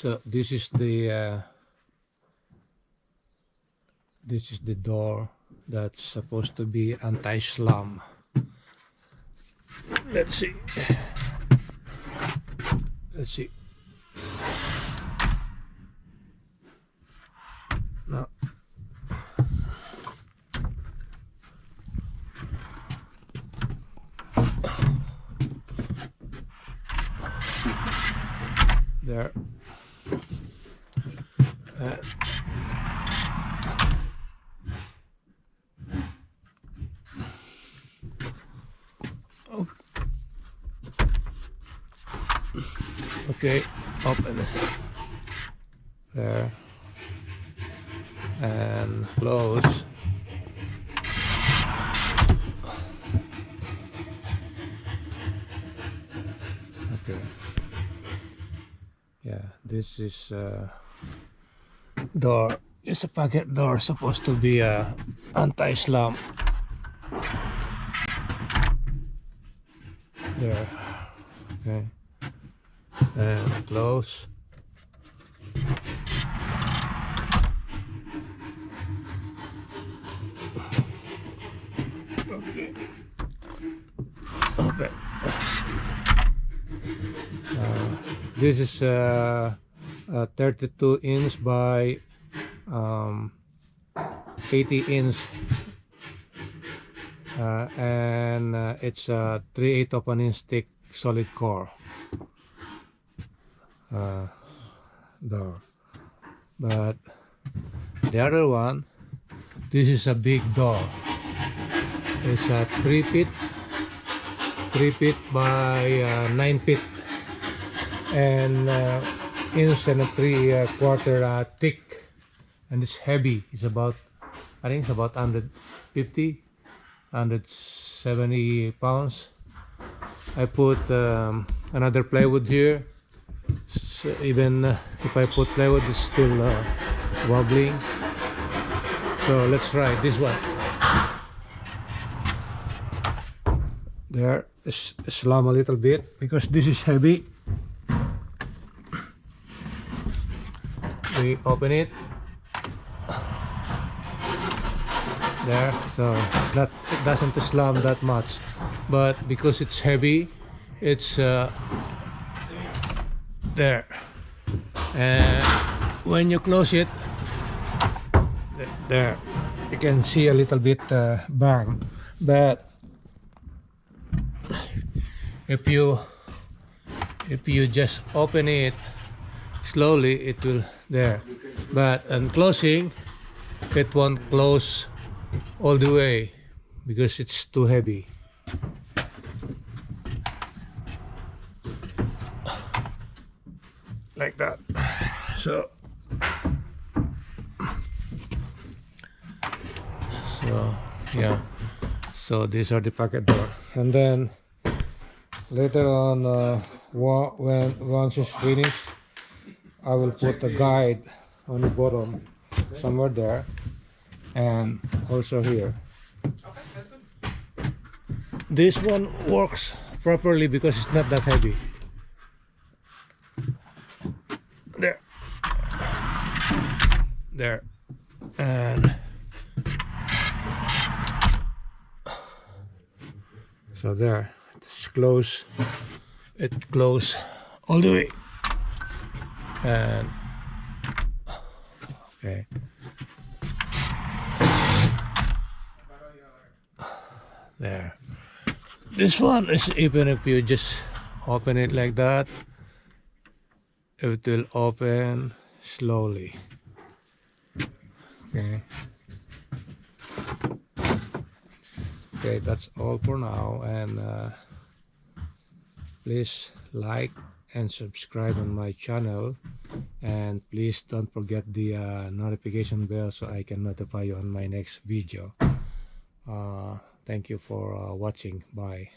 So this is the door that's supposed to be anti-slam. Let's see. Let's see. No. There. Okay, open it. There. And close. Okay. Yeah, this is door. It's a pocket door, supposed to be a anti-slam. There. Okay. And close. Okay. Open. This is 32 inch by 80 inch, and it's a 3/8 of an inch thick solid core door. But the other one, this is a big door. It's a 3 feet by 9 feet, and inch and a 3/4 thick, and it's heavy. It's about, I think it's about 150, 170 pounds. I put another plywood here, so even if I put plywood, it's still wobbling. So let's try this one. There, slam a little bit because this is heavy. We open it. There, so it's not, it doesn't slam that much, but because it's heavy, it's there. And when you close it, there, you can see a little bit bang. But if you just open it slowly, it will there. But on closing, it won't close all the way because it's too heavy. Like that. So yeah, so these are the pocket door. And then later on, once it's finished, I will put a guide on the bottom somewhere there, and also here. This one works properly because it's not that heavy. There, and so there, it's close. It close all the way, and okay. There. This one is, even if you just open it like that, it will open slowly. Okay. Okay, that's all for now, and please like and subscribe on my channel, and please don't forget the notification bell so I can notify you on my next video. Thank you for watching. Bye.